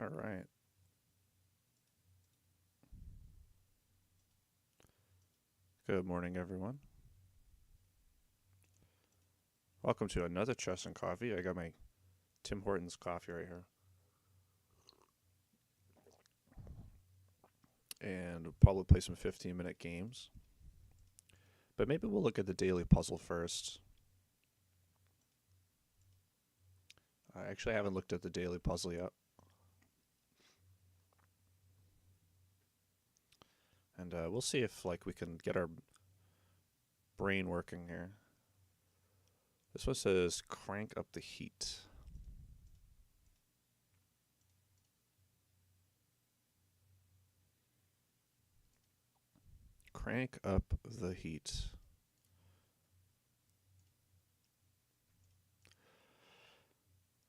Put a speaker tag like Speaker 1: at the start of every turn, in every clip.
Speaker 1: All right. Good morning, everyone. Welcome to another Chess and Coffee. I got my Tim Hortons coffee right here. And we'll probably play some 15-minute games. But maybe we'll look at the daily puzzle first. I actually haven't looked at the daily puzzle yet. And we'll see if we can get our brain working here. This one says crank up the heat. Crank up the heat.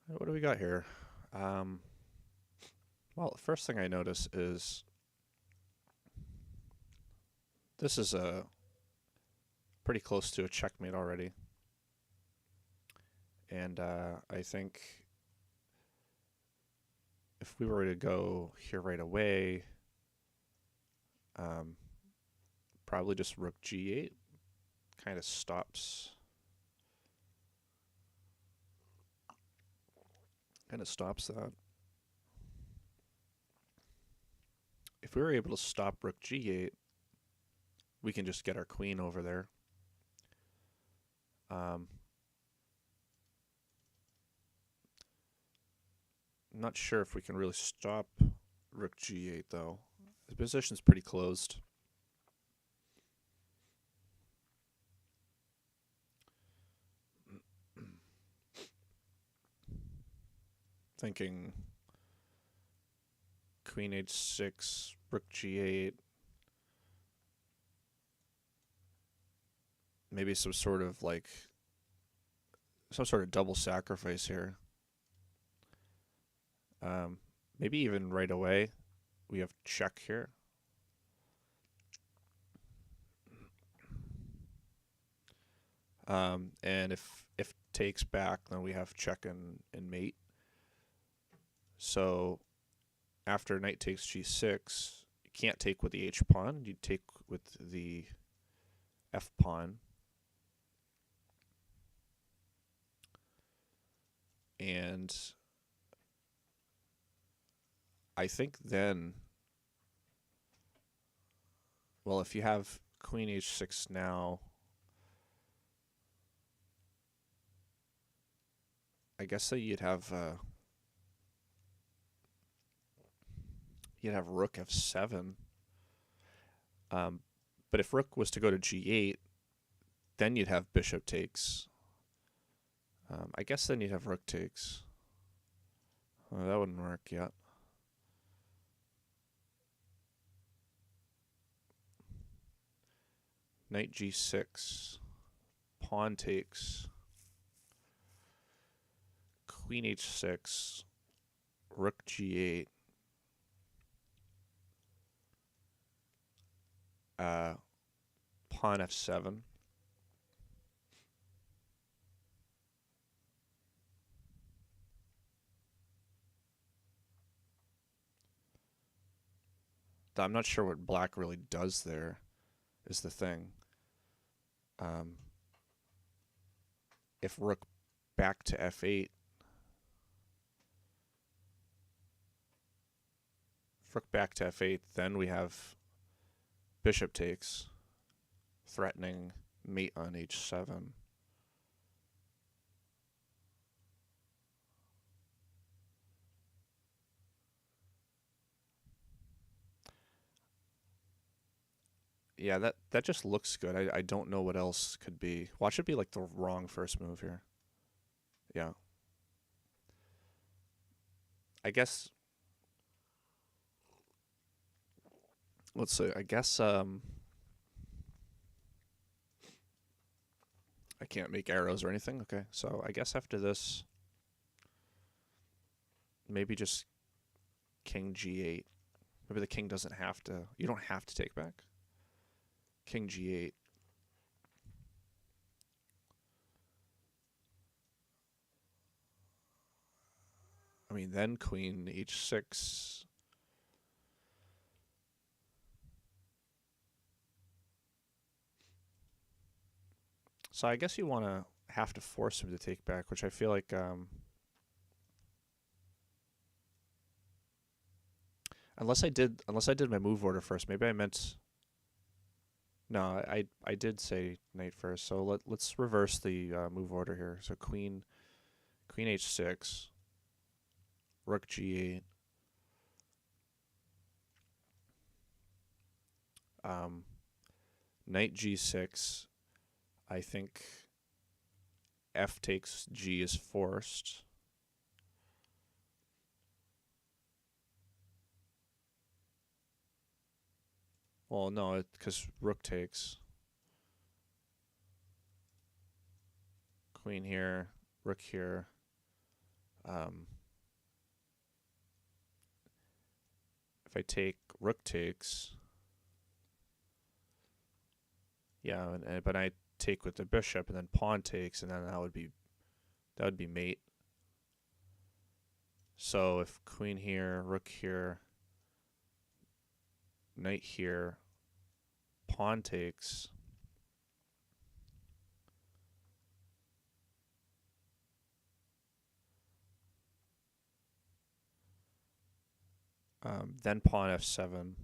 Speaker 1: What do we got here? Well, the first thing I notice is this is pretty close to a checkmate already. And I think if we were to go here right away, probably just rook g8 kind of stops that. If we were able to stop rook g8, we can just get our queen over there. Not sure if we can really stop rook g8 though. The position's pretty closed. Thinking queen h6, rook g8, maybe some sort of double sacrifice here. Maybe even right away we have check here. And if takes back, then we have check and mate. So after knight takes g6, you can't take with the h pawn. You take with the f pawn. And I think then, well, if you have queen h6 now, I guess that you'd have rook f7. But if rook was to go to g8, then you'd have bishop takes. I guess then you'd have rook takes. Well, that wouldn't work yet. Knight g6, pawn takes, queen h6, rook g8, pawn f7. I'm not sure what black really does there, is the thing. If rook back to f8, then we have bishop takes, threatening mate on h7. Yeah, that just looks good. I don't know what else could be. Watch it be like the wrong first move here. Yeah. I guess, let's see, I guess I can't make arrows or anything. Okay, so I guess after this, maybe just king g8. Maybe the king doesn't have to, you don't have to take back. King g8. I mean, then queen h6. So I guess you want to have to force him to take back, which I feel like unless I did my move order first. Maybe I meant no, I did say knight first. So let's reverse the move order here. So queen h6, rook g8. Knight g6. I think f takes g is forced. Well, no, because rook takes. Queen here, rook here. If I take, rook takes. Yeah, but I take with the bishop, and then pawn takes, and then that would be mate. So if queen here, rook here, knight here, pawn takes. Then pawn f7.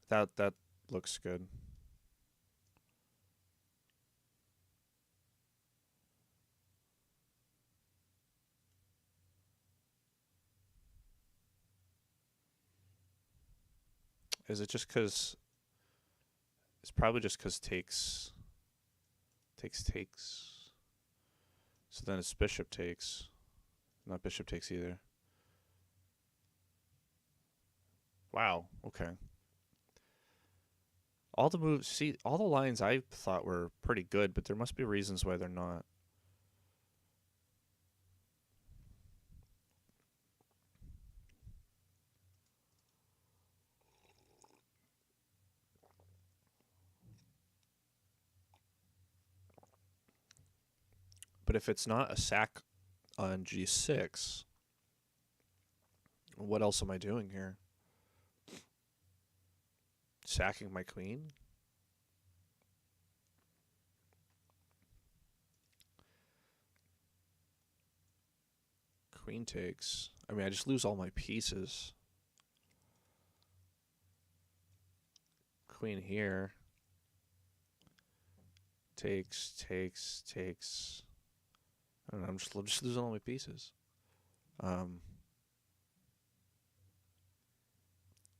Speaker 1: That looks good. Is it just because? It's probably just because takes. So then it's bishop takes. Not bishop takes either. Wow. Okay. All the moves, see, all the lines I thought were pretty good, but there must be reasons why they're not. But if it's not a sack on g6, what else am I doing here? Sacking my queen? Queen takes. I mean, I just lose all my pieces. Queen here. Takes. I don't know, I'm just losing all my pieces.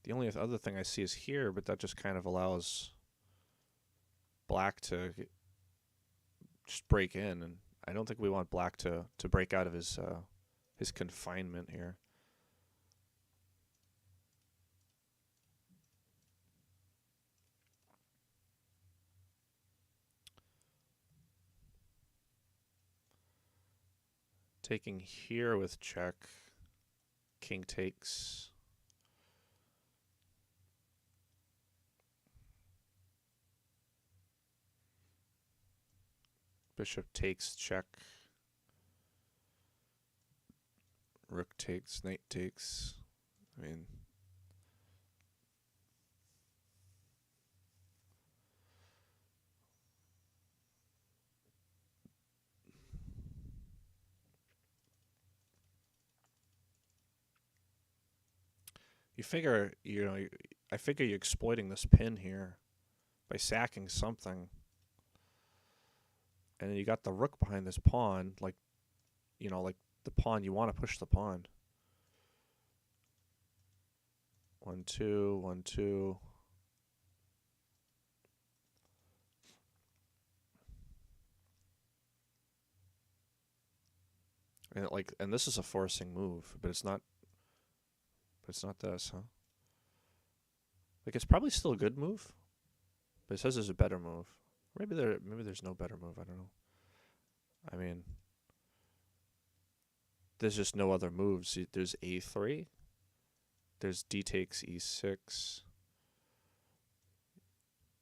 Speaker 1: The only other thing I see is here, but that just kind of allows black to just break in, and I don't think we want black to break out of his confinement here. Taking here with check. King takes. Bishop takes, check. Rook takes, knight takes. I mean, you figure, I figure you're exploiting this pin here by sacking something. And then you got the rook behind this pawn, like the pawn, you want to push the pawn. 1-2, 1-2. And this is a forcing move, but it's not this, huh? Like, it's probably still a good move, but it says there's a better move. Maybe there's no better move, I don't know. I mean, there's just no other moves. There's a3. There's d takes e6.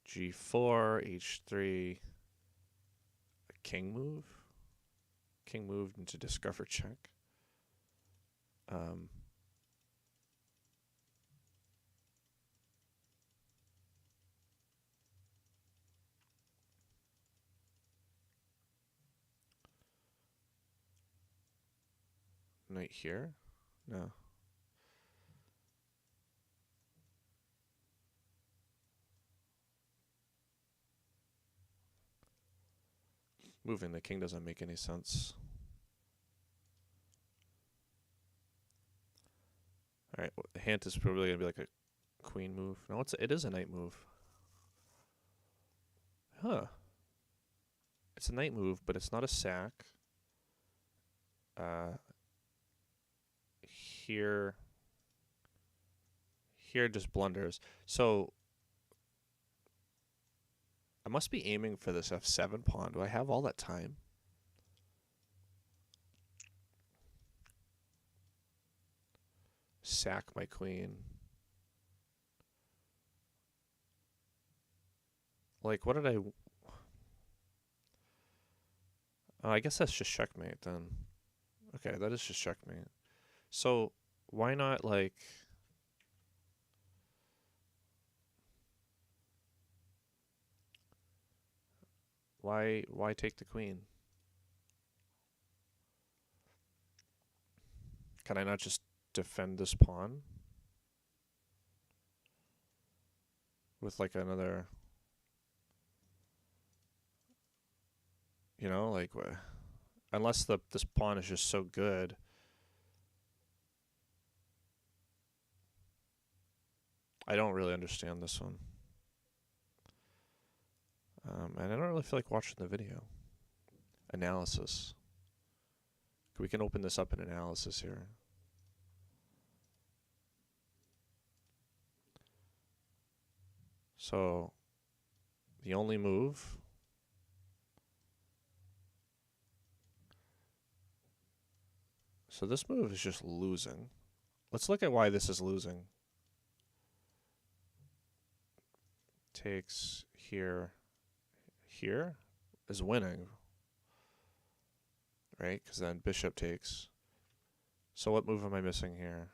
Speaker 1: g4, h3. A king move. king moved into discover check. Knight here? No. Moving the king doesn't make any sense. Alright, the hint is probably going to be like a queen move. No, it is a knight move. Huh. It's a knight move, but it's not a sack. Here just blunders. So I must be aiming for this f7 pawn. Do I have all that time? Sack my queen. Like, what did I... Oh, I guess that's just checkmate then. Okay, that is just checkmate. So, why not, like... Why take the queen? Can I not just defend this pawn? With, like, another... You know, like... Unless this pawn is just so good... I don't really understand this one. And I don't really feel like watching the video. Analysis. We can open this up in analysis here. So, the only move... So this move is just losing. Let's look at why this is losing. Takes here. Here is winning. Right? Because then bishop takes. So what move am I missing here?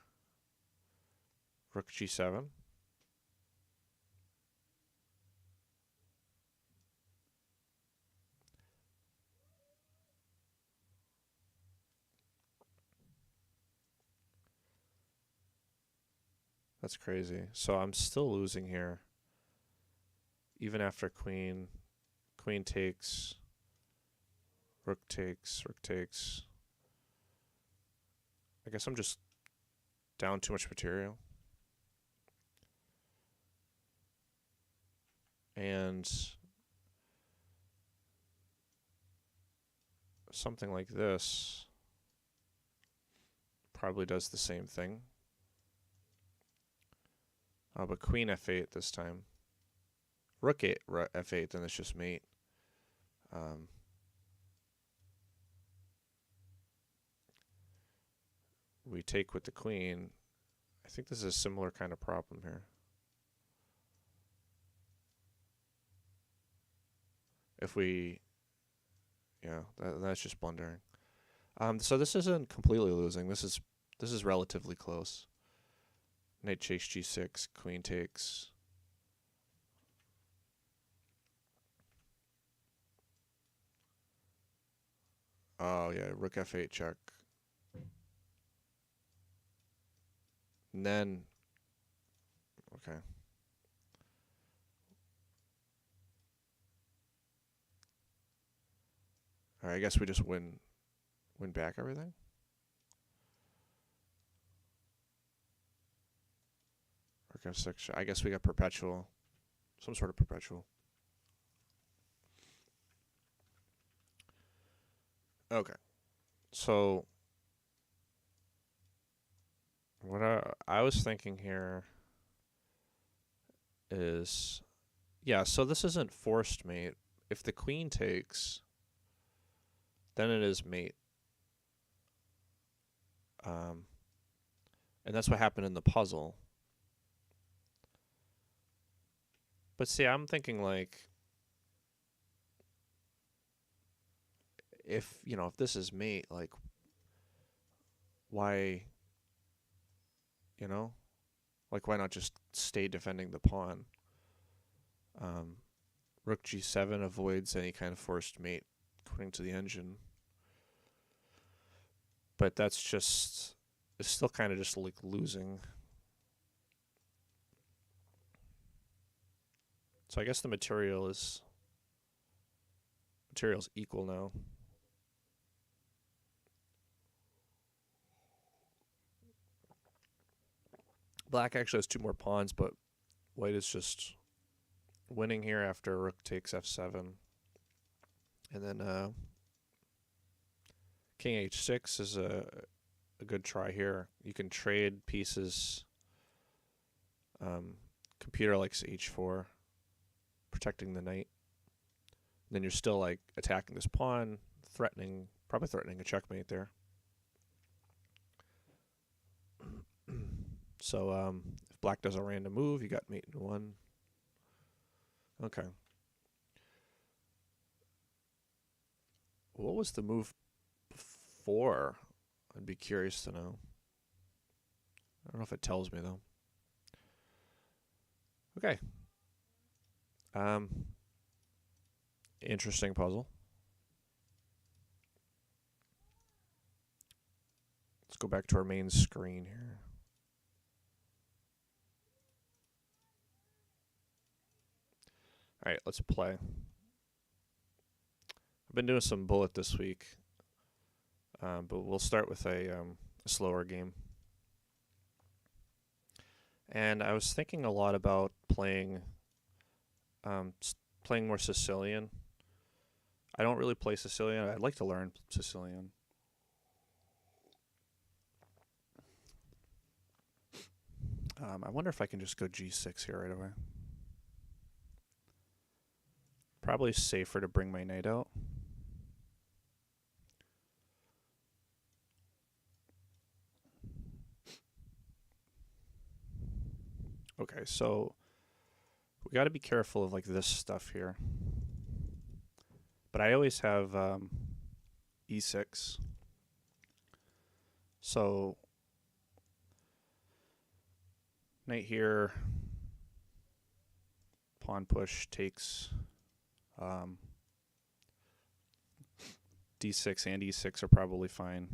Speaker 1: Rook g7. That's crazy. So I'm still losing here. Even after queen. Queen takes. Rook takes. Rook takes. I guess I'm just down too much material. And something like this probably does the same thing. But queen f8 this time. Rook f8, then it's just mate. We take with the queen. I think this is a similar kind of problem here. If we... Yeah, that's just blundering. So this isn't completely losing. This is relatively close. Knight takes g6, queen takes. Oh yeah, rook f8 check. And then, okay. All right, I guess we just win back everything. Rook f6. I guess we got perpetual, some sort of perpetual. Okay, so what I was thinking here is, yeah, so this isn't forced mate. If the queen takes, then it is mate. And that's what happened in the puzzle. But see, I'm thinking like, if if this is mate, like why you know like why not just stay defending the pawn? Um, Rook g7 avoids any kind of forced mate, according to the engine. But that's just it's still kind of just like losing. So I guess the material's equal now. Black actually has two more pawns, but white is just winning here after rook takes f7. And then king h6 is a good try here. You can trade pieces. Computer likes h4, protecting the knight. And then you're still like attacking this pawn, probably threatening a checkmate there. So if black does a random move, you got mate in one. Okay. What was the move before? I'd be curious to know. I don't know if it tells me though. Okay. Interesting puzzle. Let's go back to our main screen here. All right, let's play. I've been doing some bullet this week, but we'll start with a slower game. And I was thinking a lot about playing more Sicilian. I don't really play Sicilian. I'd like to learn Sicilian. I wonder if I can just go g6 here right away. Probably safer to bring my knight out. Okay, so we got to be careful of like this stuff here. But I always have e6. So knight here, pawn push takes d6 and e6 are probably fine.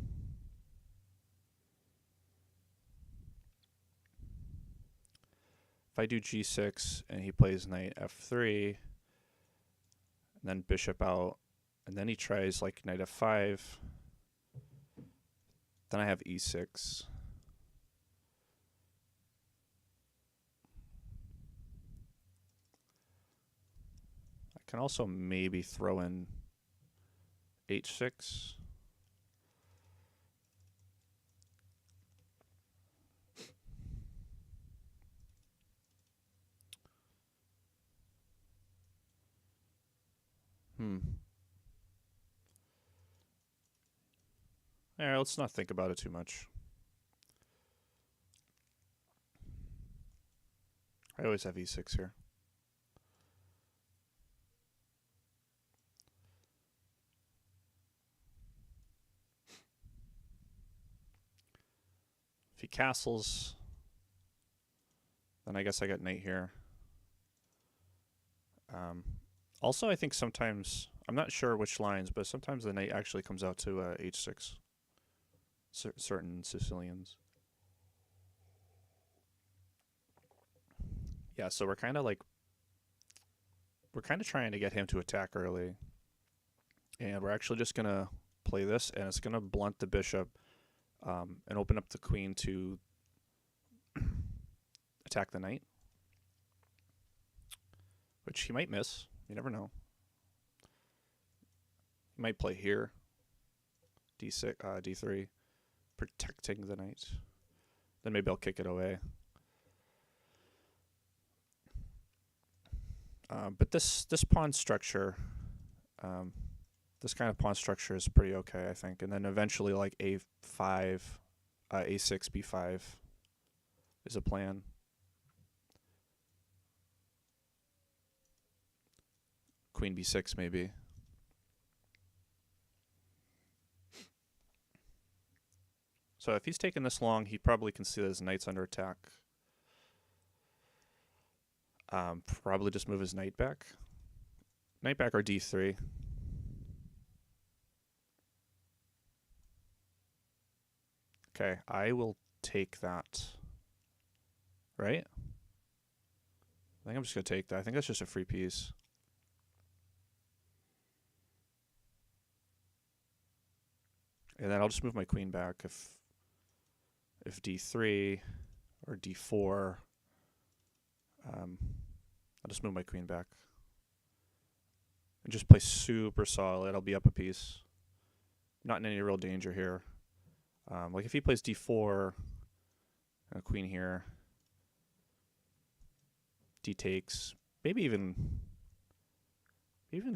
Speaker 1: If I do g6 and he plays knight f3, and then bishop out, and then he tries like knight f5, then I have e6. I can also maybe throw in h6. All right, let's not think about it too much. I always have e6 here. If he castles, then I guess I got knight here. Also, I think sometimes, I'm not sure which lines, but sometimes the knight actually comes out to h6. Certain Sicilians. Yeah, so we're kind of trying to get him to attack early. And we're actually just going to play this, and it's going to blunt the bishop and open up the queen to attack the knight, which he might miss. You never know. He might play here, d6, d3, protecting the knight. Then maybe I'll kick it away. But this pawn structure, this kind of pawn structure is pretty okay, I think. And then eventually, like a5, a6, b5 is a plan. Queen b6 maybe. So if he's taking this long, he probably can see that his knight's under attack. Probably just move his knight back. Knight back or d3. Okay, I will take that. Right? I think I'm just going to take that. I think that's just a free piece. And then I'll just move my queen back if d3 or d4. I'll just move my queen back. And just play super solid. I'll be up a piece. Not in any real danger here. Like if he plays d4 and a queen here, d takes, maybe even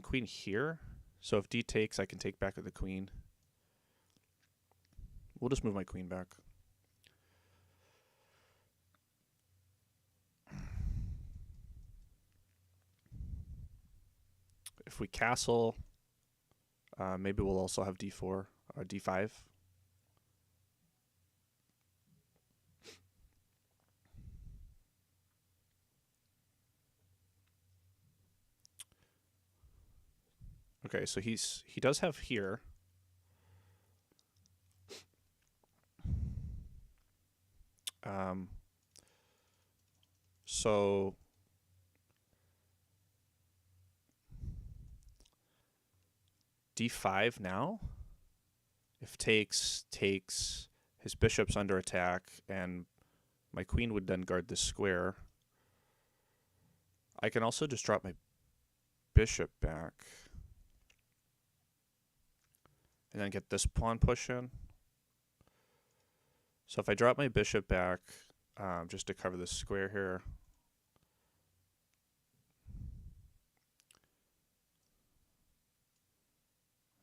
Speaker 1: queen here. So if d takes, I can take back with the queen. We'll just move my queen back. If we castle, maybe we'll also have d4 or d5. Okay, so he does have here. So d5 now. If takes, his bishop's under attack, and my queen would then guard this square. I can also just drop my bishop back and then get this pawn push in. So if I drop my bishop back, just to cover this square here,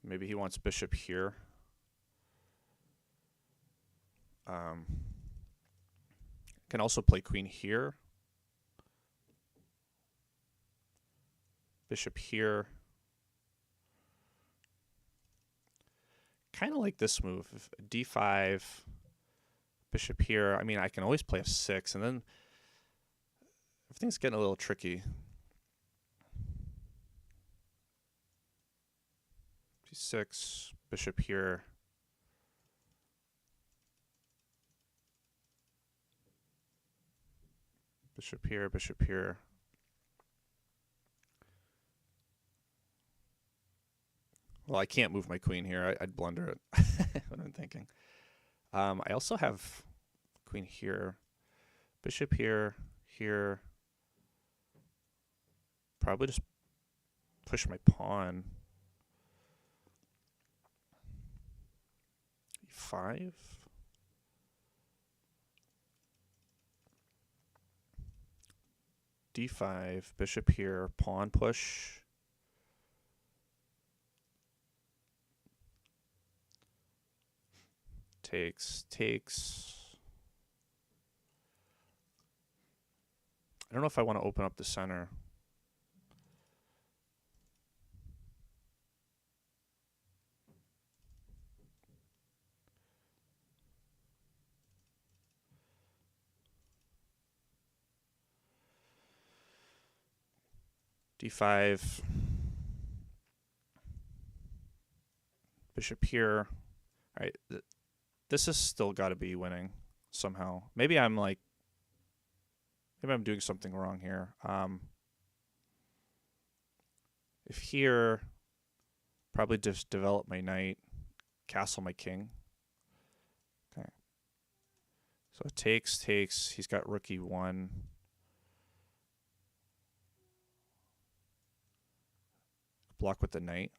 Speaker 1: maybe he wants bishop here. Can also play queen here. Bishop here. Kind of like this move. If d5, bishop here. I mean, I can always play f6, and then everything's getting a little tricky. d6, bishop here. Bishop here, bishop here. Well, I can't move my queen here. I'd blunder it. What I'm thinking. I also have queen here, bishop here, here. Probably just push my pawn. e5. d5, bishop here, pawn push. Takes. I don't know if I want to open up the center. d5, bishop here. All right, this has still got to be winning somehow. Maybe I'm doing something wrong here. If here, probably just develop my knight, castle my king. Okay. So it takes. He's got rook e1. Block with the knight.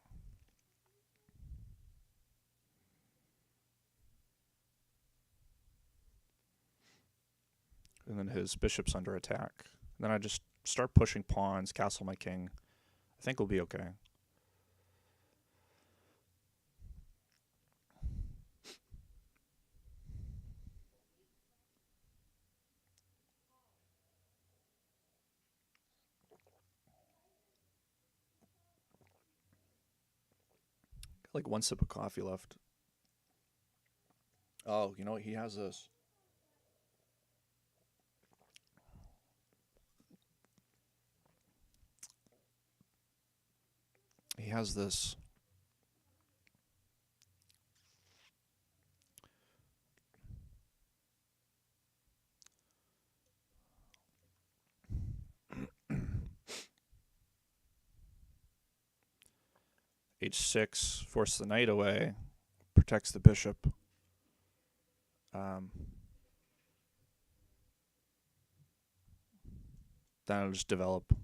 Speaker 1: And then his bishop's under attack. And then I just start pushing pawns, castle my king. I think we'll be okay. Got like one sip of coffee left. Oh, you know what? He has this. He has this. H6, force the knight away, protects the bishop. Then it'll just develop.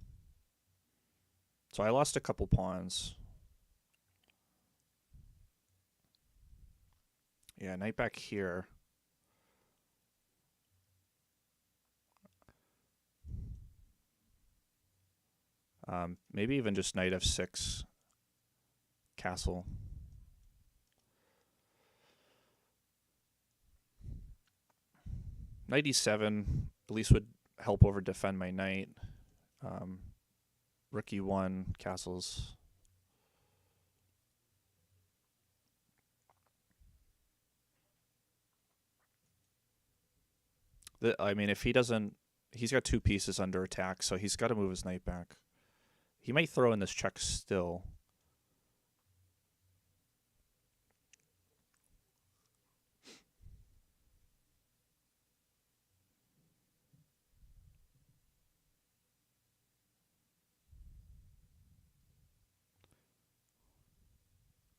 Speaker 1: So I lost a couple pawns. Yeah, knight back here. Maybe even just knight f6, castle. Knight e7 at least would help over defend my knight. Rook e1, castles. I mean, if he doesn't, he's got 2 pieces under attack, so he's got to move his knight back. He might throw in this check still.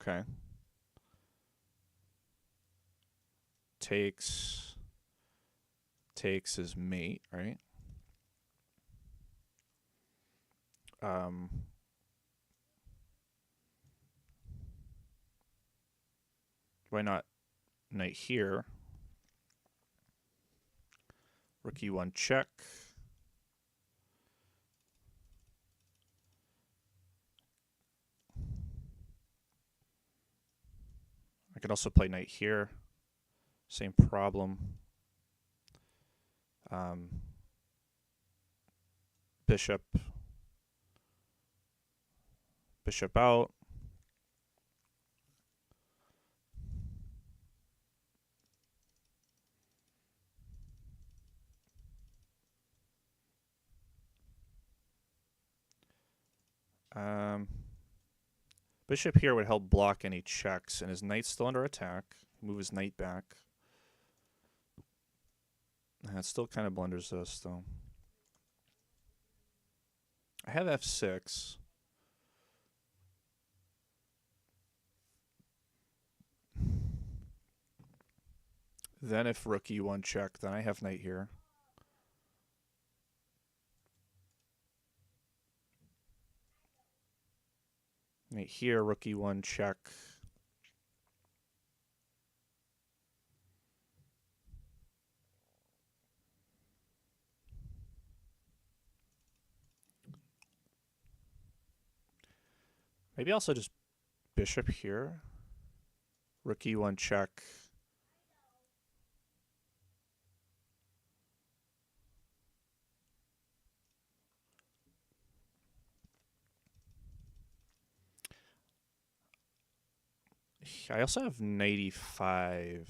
Speaker 1: Okay. Takes his mate, right? Why not knight here? Rook e1 check. I could also play knight here. Same problem. Bishop out. Bishop here would help block any checks, and his knight's still under attack. Move his knight back. That still kind of blunders us, though. I have f6. Then if rook e1 check, then I have knight here. Knight here, rook e1 check. Maybe also just bishop here. Rook e1 check. I also have knight e5.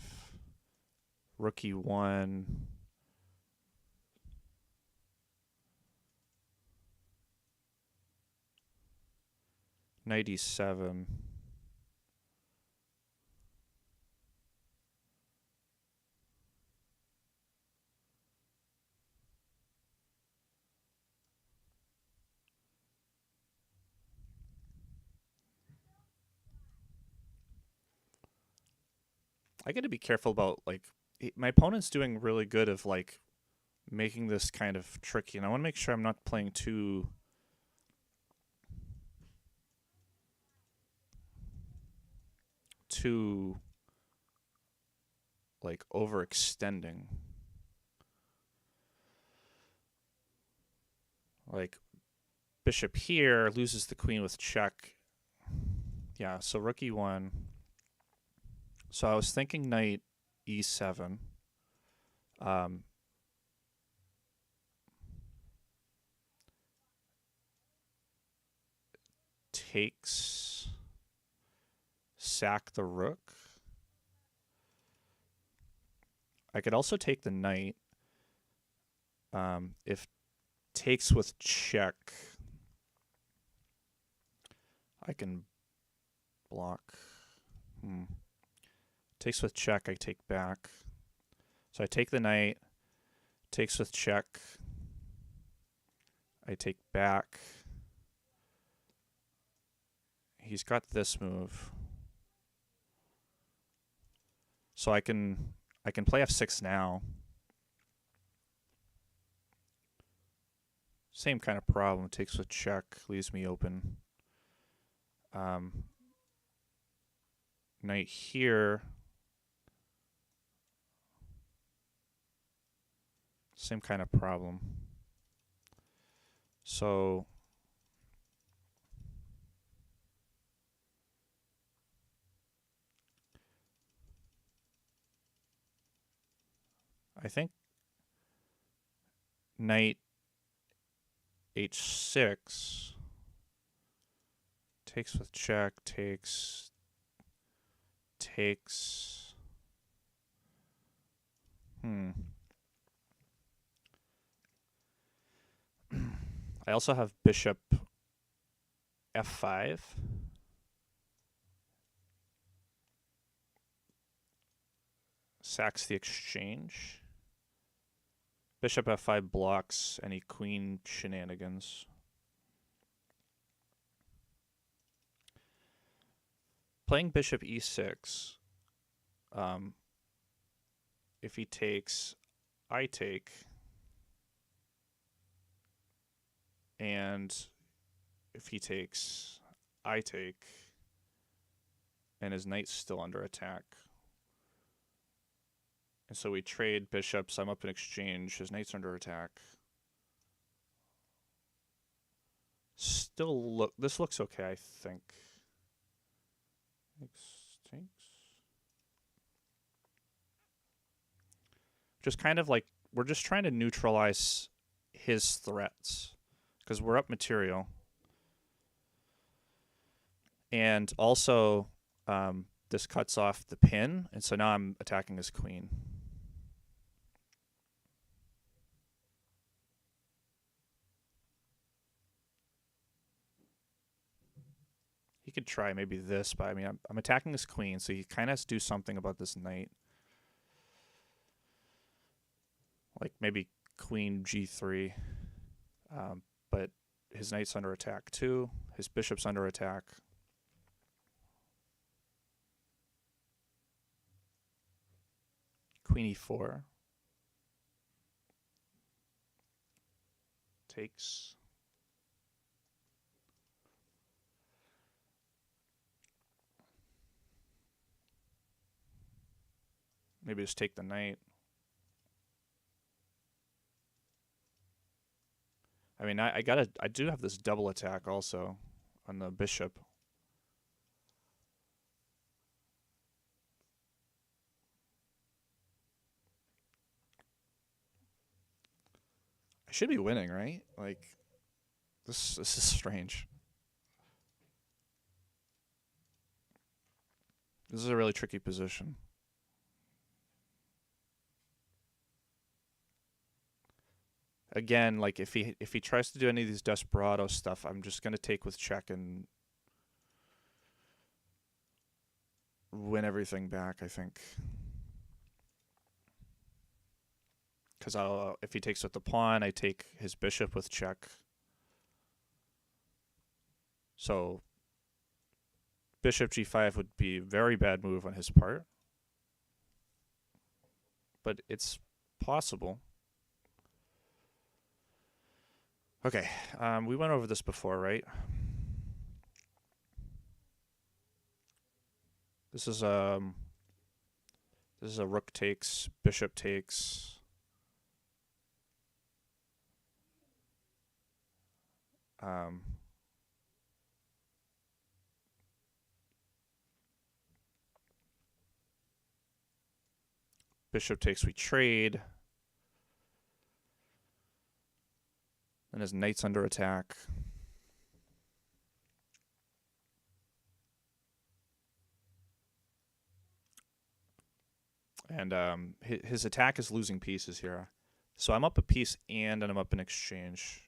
Speaker 1: Rook e1. Knight e7. I got to be careful about, like, my opponent's doing really good of, like, making this kind of tricky, and I want to make sure I'm not playing too like overextending. Like bishop here loses the queen with check. Yeah, so rook e1. So I was thinking knight e7. Takes, sack the rook. I could also take the knight. If takes with check, I can block. Takes with check, I take back. So I take the knight. Takes with check. I take back. He's got this move. So I can play f6 now. Same kind of problem. Takes with check, leaves me open. Knight here. Same kind of problem. So I think knight h6 takes with check, takes. I also have bishop f5. Sacks the exchange. Bishop f5 blocks any queen shenanigans. Playing bishop e6. If he takes, I take. And if he takes, I take. And his knight's still under attack. And so we trade bishops. I'm up in exchange. His knight's under attack. Still this looks okay, I think. Takes. Just kind of like, we're just trying to neutralize his threats. Because we're up material. And also, this cuts off the pin. And so now I'm attacking his queen. He could try maybe this, but I mean, I'm attacking his queen, so he kind of has to do something about this knight. Like maybe queen g3. But his knight's under attack too. His bishop's under attack. Queen e4. Takes. Maybe just take the knight. I mean, I do have this double attack also on the bishop. I should be winning, right? Like, this is strange. This is a really tricky position. Again, like if he tries to do any of these desperado stuff, I'm just gonna take with check and win everything back, I think. Because if he takes with the pawn, I take his bishop with check. So bishop g5 would be a very bad move on his part. But it's possible. Okay, we went over this before, right? This is a rook takes, bishop takes. Bishop takes, we trade. And his knight's under attack. And his attack is losing pieces here. So I'm up a piece and I'm up an exchange.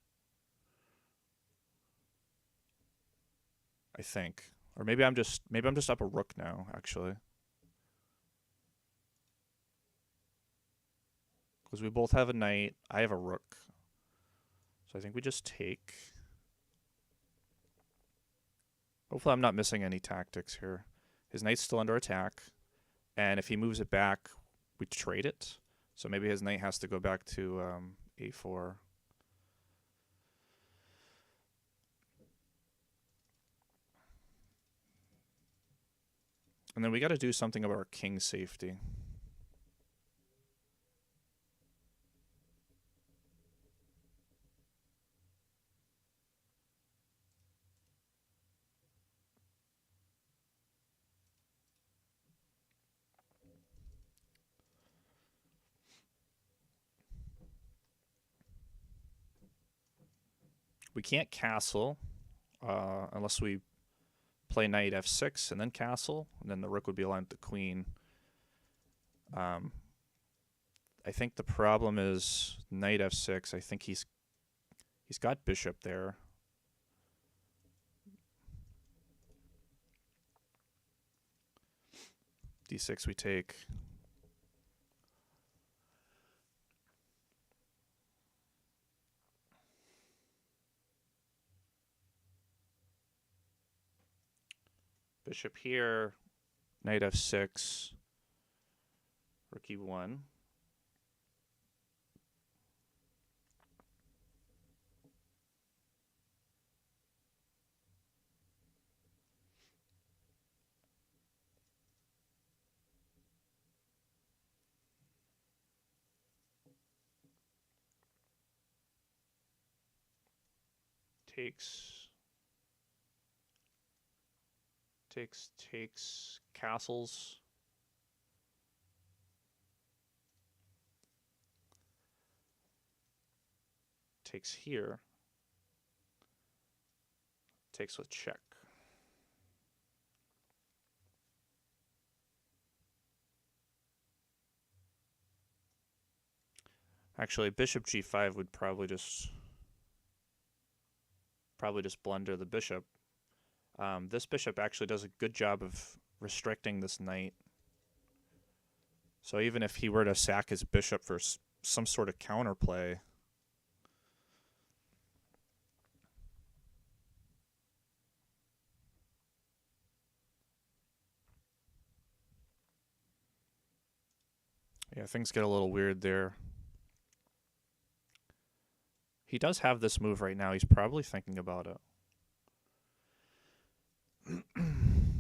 Speaker 1: I think. Or maybe I'm just up a rook now, actually. Because we both have a knight. I have a rook. So I think we just take. Hopefully I'm not missing any tactics here. His knight's still under attack. And if he moves it back, we trade it. So maybe his knight has to go back to a4. And then we got to do something about our king safety. We can't castle unless we play knight f6 and then castle, and then the rook would be aligned with the queen. I think the problem is knight f6. I think he's got bishop there. d6 we take. Bishop here, knight f6, rook e1. Takes castles. Takes here. Takes with check. Actually, bishop g5 would probably just blunder the bishop. This bishop actually does a good job of restricting this knight. So even if he were to sack his bishop for some sort of counterplay, yeah, things get a little weird there. He does have this move right now. He's probably thinking about it.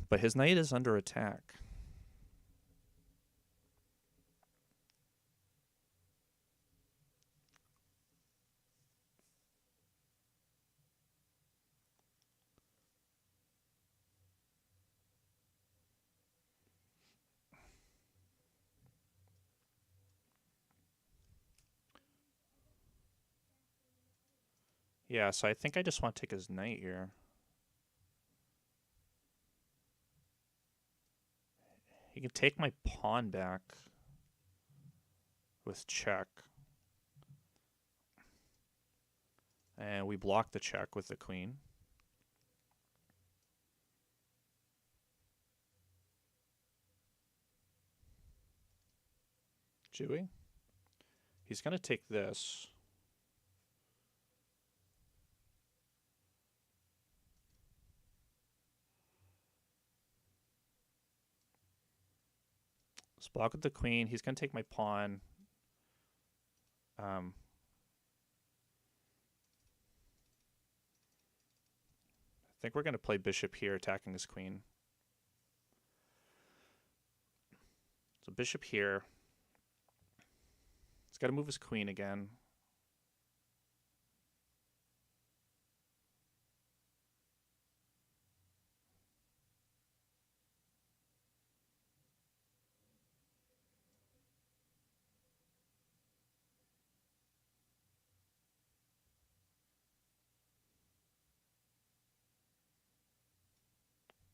Speaker 1: But his knight is under attack. Yeah, so I think I just want to take his knight here. He can take my pawn back with check. And we block the check with the queen. Jewy. He's going to take this. Let's block with the queen. He's going to take my pawn. I think we're going to play bishop here, attacking his queen. So bishop here. He's got to move his queen again.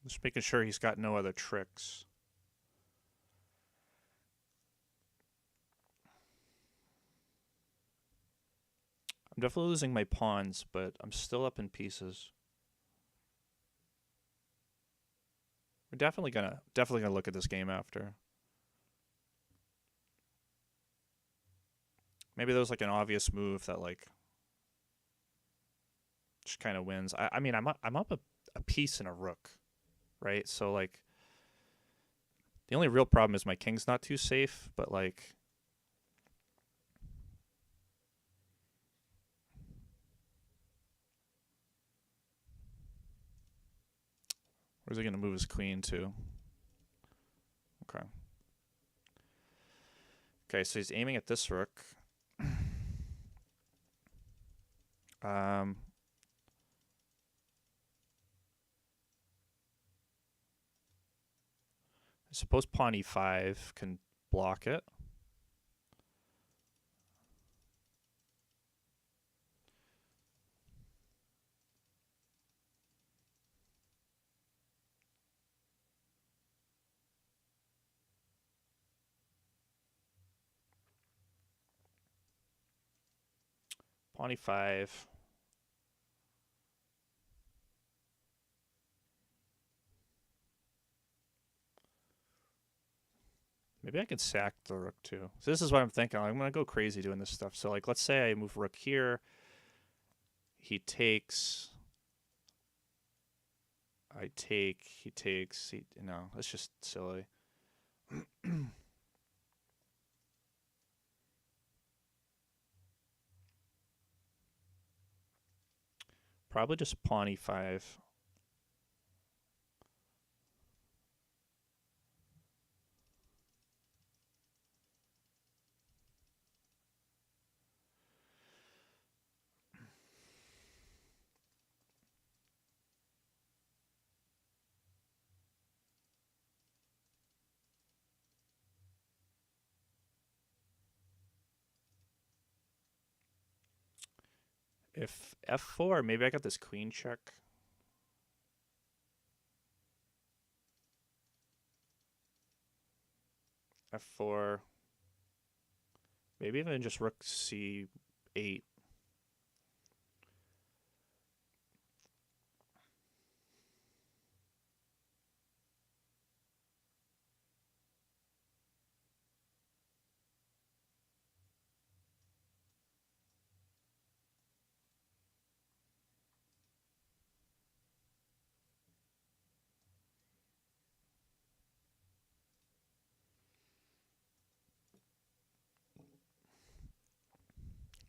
Speaker 1: Just making sure he's got no other tricks. I'm definitely losing my pawns, but I'm still up in pieces. We're definitely gonna look at this game after. Maybe there was like an obvious move that like just kind of wins. I mean I'm up a piece and a rook, right? So like the only real problem is my king's not too safe, but like where's he gonna move his queen to? Okay. Okay, so he's aiming at this rook. Um, I suppose pawn e5 can block it. Pawn e5. Maybe I could sack the rook too. So this is what I'm thinking. I'm gonna go crazy doing this stuff. So like, let's say I move rook here. He takes. I take. He takes. No, that's just silly. Probably just pawn e5. If f4, maybe I got this queen check. F4. Maybe even just rook c8.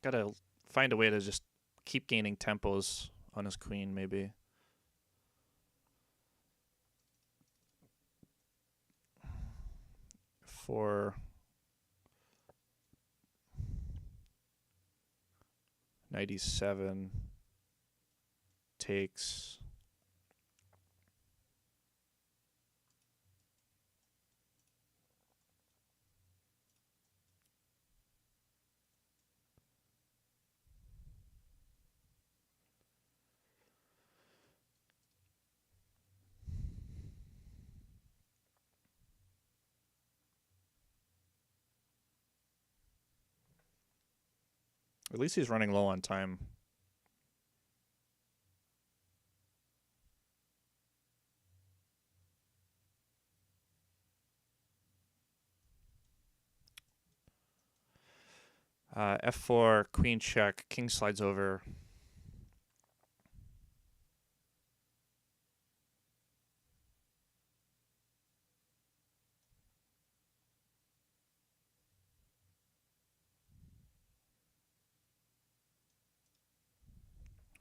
Speaker 1: Gotta find a way to just keep gaining tempos on his queen, maybe. For knight e7 takes. At least he's running low on time. F4, queen check, king slides over.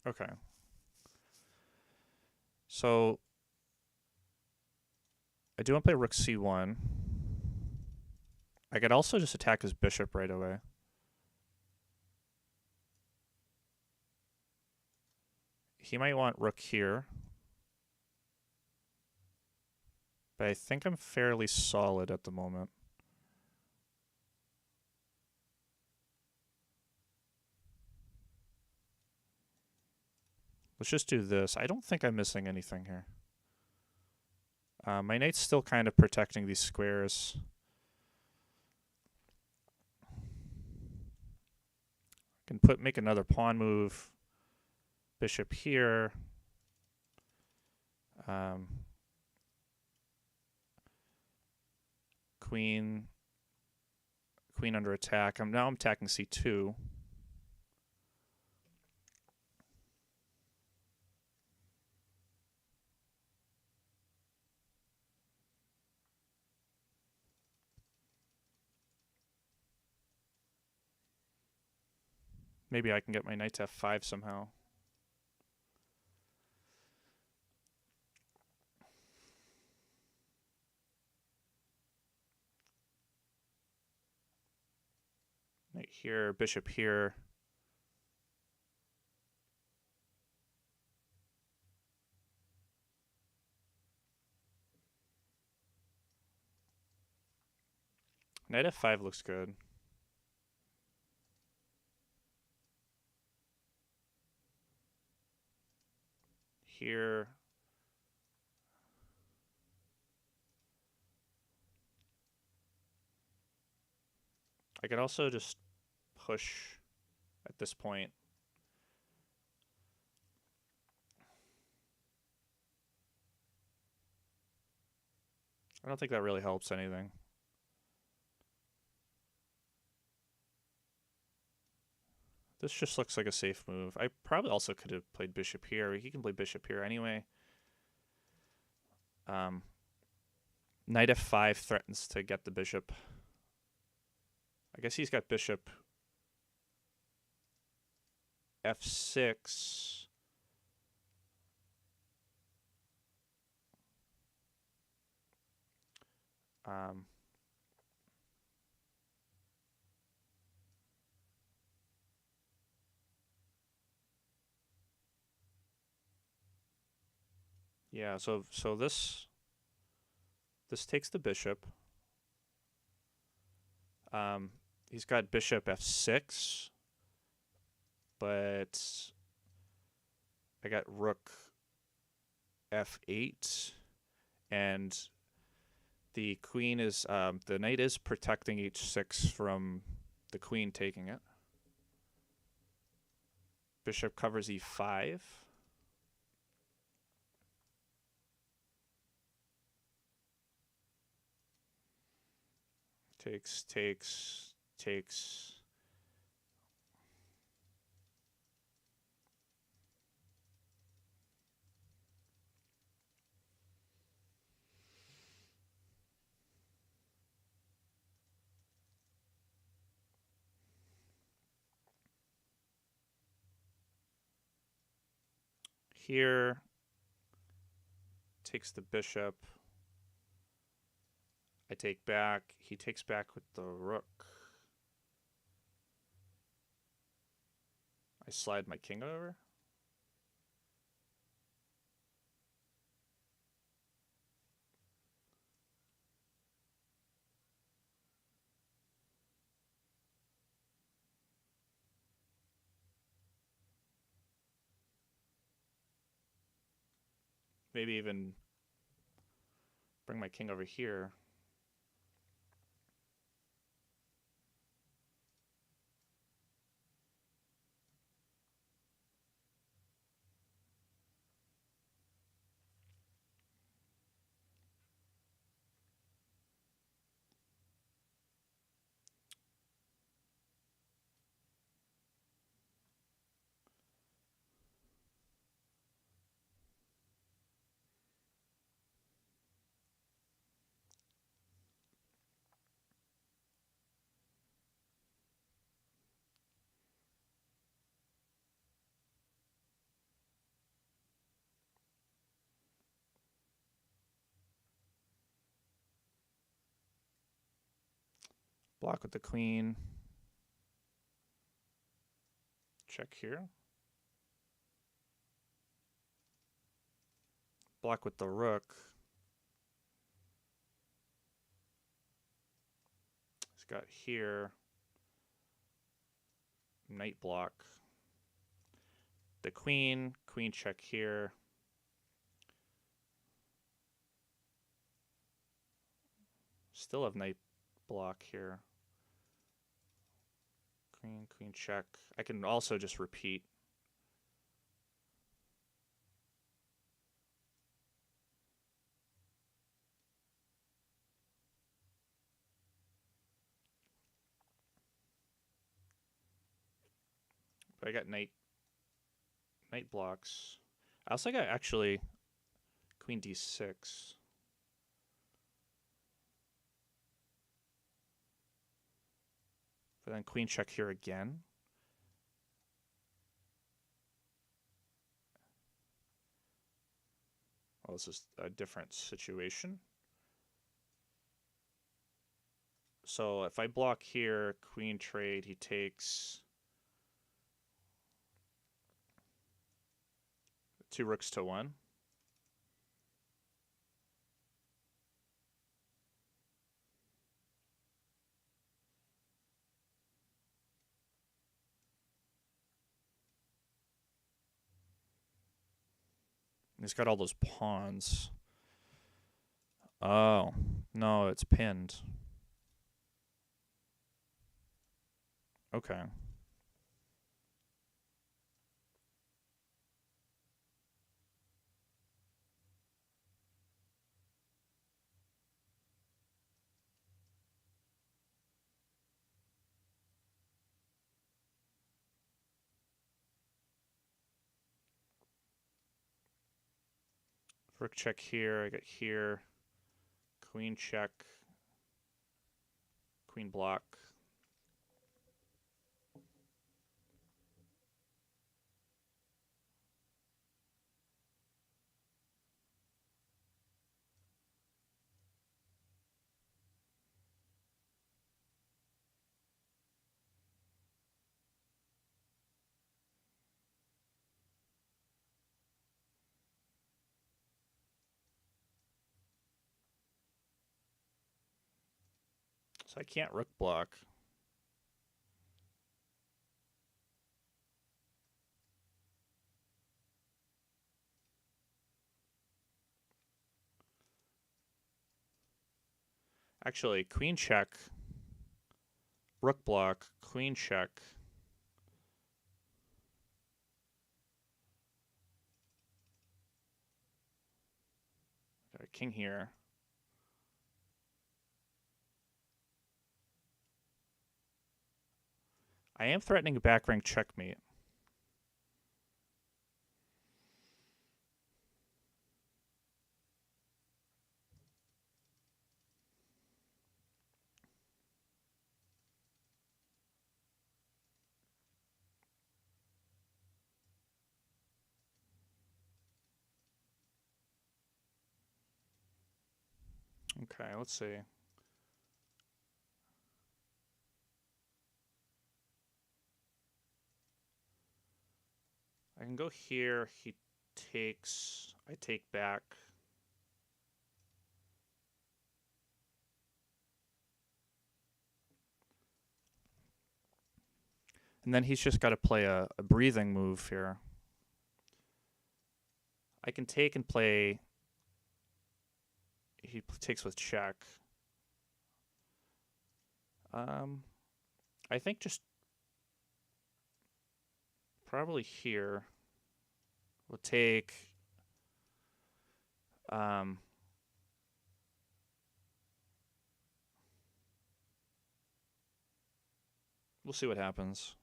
Speaker 1: Okay. So I do want to play rook c1. I could also just attack his bishop right away. He might want rook here. But I think I'm fairly solid at the moment. Let's just do this. I don't think I'm missing anything here. My knight's still kind of protecting these squares. Can make another pawn move. Bishop here. Queen under attack. Now I'm attacking c2. Maybe I can get my knight to f5 somehow. Knight here, bishop here. Knight f5 looks good. Here. I could also just push at this point. I don't think that really helps anything. This just looks like a safe move. I probably also could have played bishop here. He can play bishop here anyway. Knight f5 threatens to get the bishop. I guess he's got bishop f6. Yeah, so this takes the bishop. He's got bishop f6, but I got rook f8, and the queen is the knight is protecting h6 from the queen taking it. Bishop covers e5. Takes. Here, takes the bishop. I take back. He takes back with the rook. I slide my king over. Maybe even bring my king over here. Block with the queen. Check here. Block with the rook. He's got here. Knight block. The queen. Queen check here. Still have knight block here. Queen, queen check. I can also just repeat. But I got knight blocks. I also got actually queen d6. But then queen check here again. Well, this is a different situation. So if I block here, queen trade, he takes 2 rooks to 1. He's got all those pawns. Oh, no, it's pinned. Okay. Rook check here. I got here. Queen check. Queen block. So I can't rook block. Actually, queen check. Rook block. Queen check. Got a king here. I am threatening a back rank checkmate. Okay, let's see. I can go here. He takes. I take back. And then he's just got to play a breathing move here. I can take and play. He takes with check. I think just probably here. We'll take. We'll see what happens.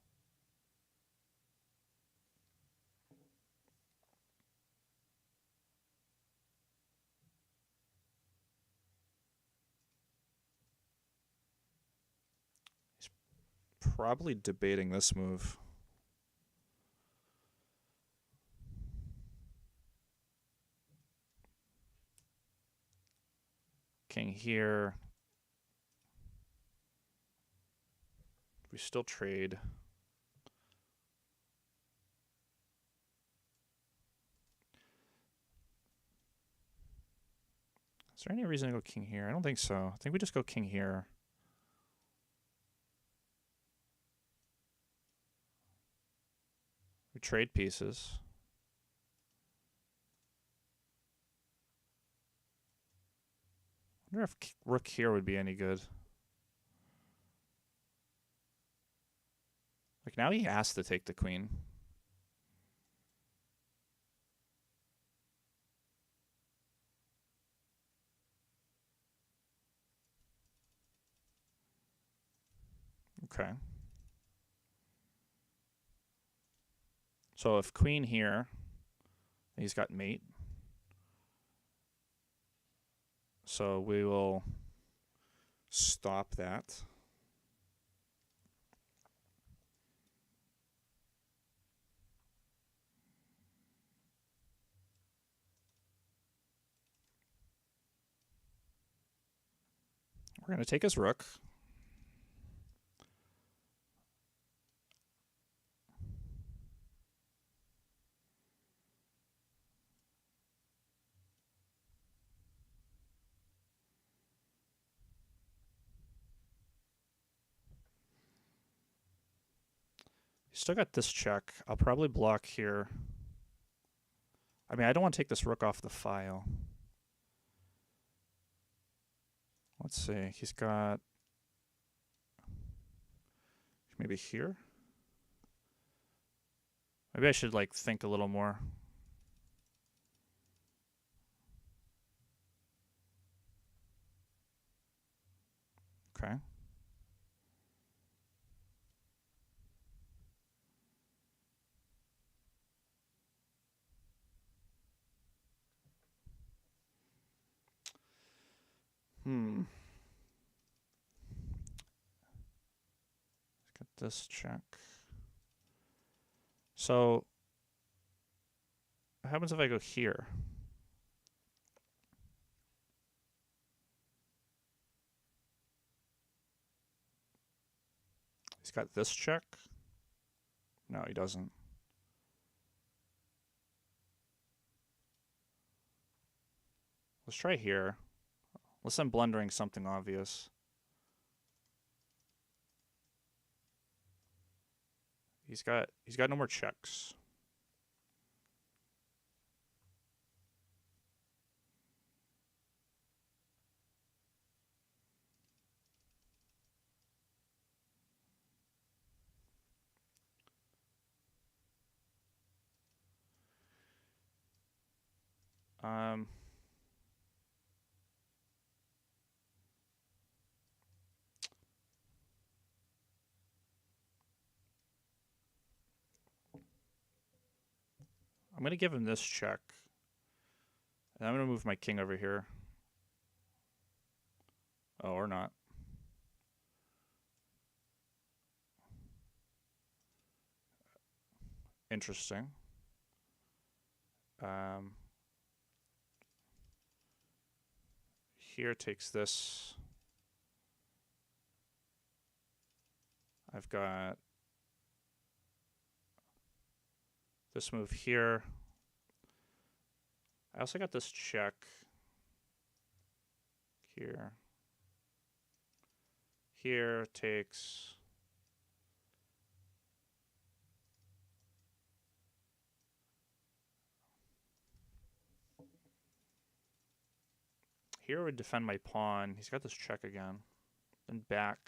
Speaker 1: He's probably debating this move. King here. We still trade. Is there any reason to go king here? I don't think so. I think we just go king here. We trade pieces. I wonder if rook here would be any good. Like, now he has to take the queen. Okay. So if queen here, he's got mate. So we will stop that. We're going to take his rook. Still got this check. I'll probably block here. I mean, I don't want to take this rook off the file. Let's see. He's got maybe here. Maybe I should like think a little more. Okay. Let's get this check. So what happens if I go here? He's got this check. No, he doesn't. Let's try here. Unless I'm blundering something obvious. He's got no more checks. I'm going to give him this check. And I'm going to move my king over here. Oh, or not. Interesting. Here takes this. I've got this move here. I also got this check here. Here takes. Here would defend my pawn. He's got this check again. Then back.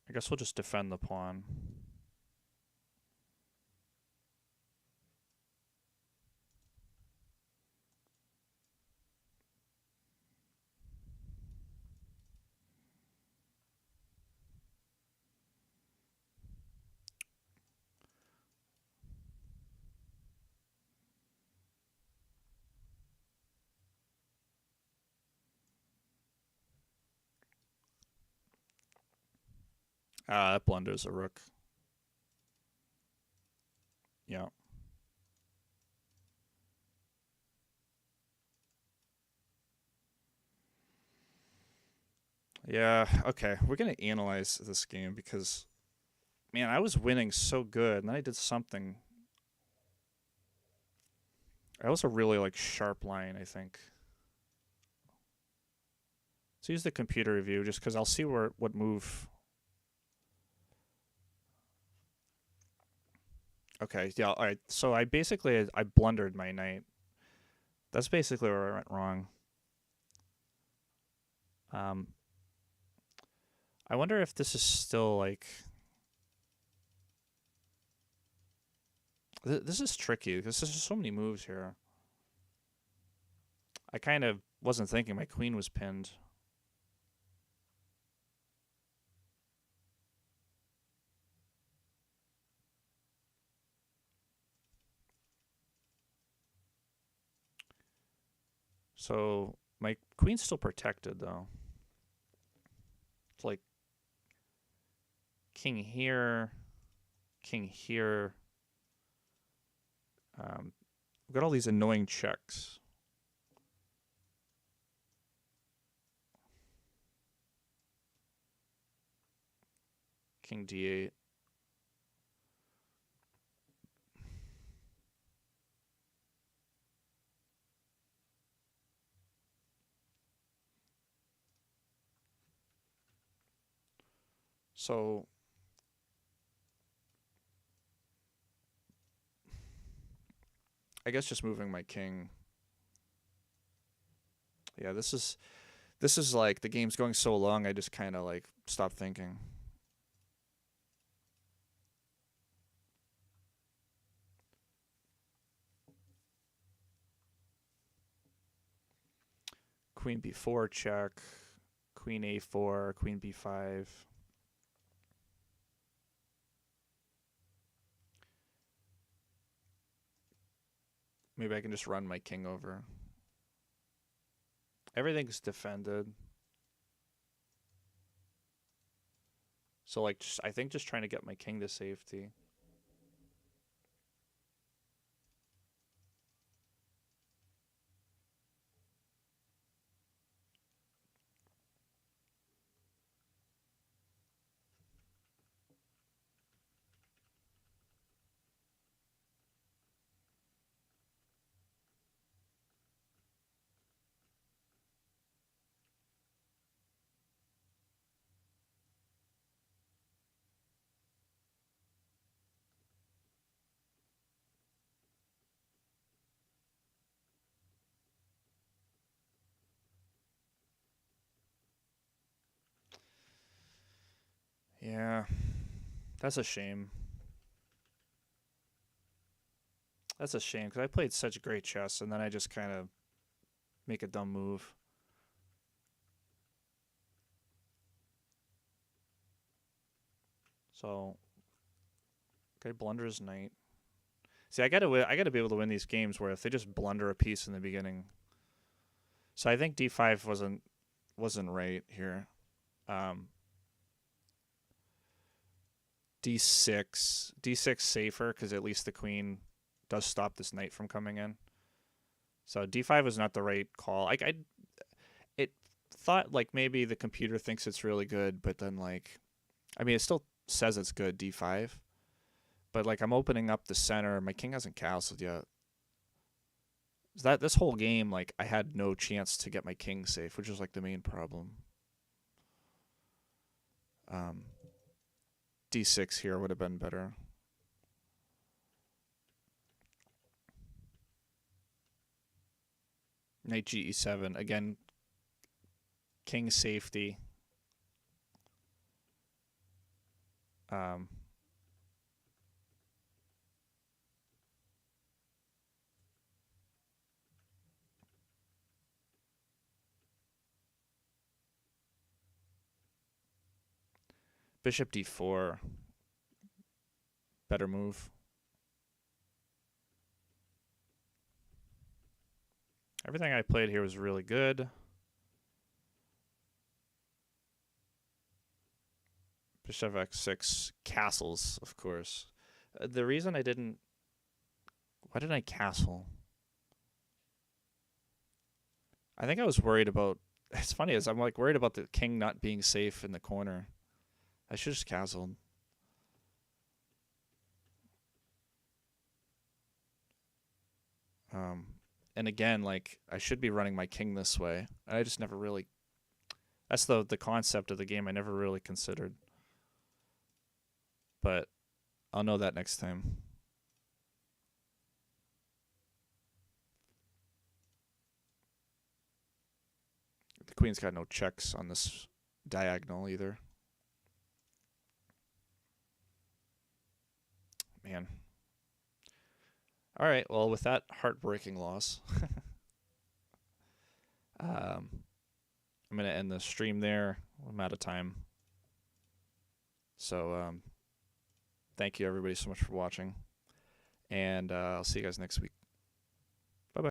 Speaker 1: I guess we'll just defend the pawn. That blunders a rook. Yeah. Yeah, okay. We're going to analyze this game because, man, I was winning so good, and then I did something. That was a really, like, sharp line, I think. Let's use the computer review just because I'll see what move. Okay, yeah, all right. So I blundered my knight. That's basically where I went wrong. Um, I wonder if this is still like this is tricky because there's just so many moves here. I kind of wasn't thinking my queen was pinned. So my queen's still protected though. It's like king here, king here. We've got all these annoying checks. King d8. So I guess just moving my king. Yeah, this is like the game's going so long. I just kind of like stopped thinking. Queen b4 check, queen a4, queen b5. Maybe I can just run my king over. Everything's defended. So like I think just trying to get my king to safety. Yeah, that's a shame. That's a shame because I played such great chess and then I just kind of make a dumb move. So, okay, blunders knight. See, I gotta be able to win these games where if they just blunder a piece in the beginning. So I think d5 wasn't right here. Um, d6 safer because at least the queen does stop this knight from coming in. So d5 was not the right call. I it thought like maybe the computer thinks it's really good, but then like I mean it still says it's good d5, but like I'm opening up the center. My king hasn't castled yet. So that this whole game like I had no chance to get my king safe, which was like the main problem. Um, d6 here would have been better. Knight ge7 again. King safety. Um, Bishop d4. Better move. Everything I played here was really good. Bishop x6. Castles, of course. The reason I didn't... Why didn't I castle? I think I was worried about It's funny as I'm like worried about the king not being safe in the corner. I should just castled. Um, and again, like I should be running my king this way. I just never really. That's the concept of the game I never really considered. But I'll know that next time. The queen's got no checks on this diagonal either. Man. All right. Well, with that heartbreaking loss, um, I'm gonna end the stream there. I'm out of time. So thank you everybody so much for watching, and I'll see you guys next week.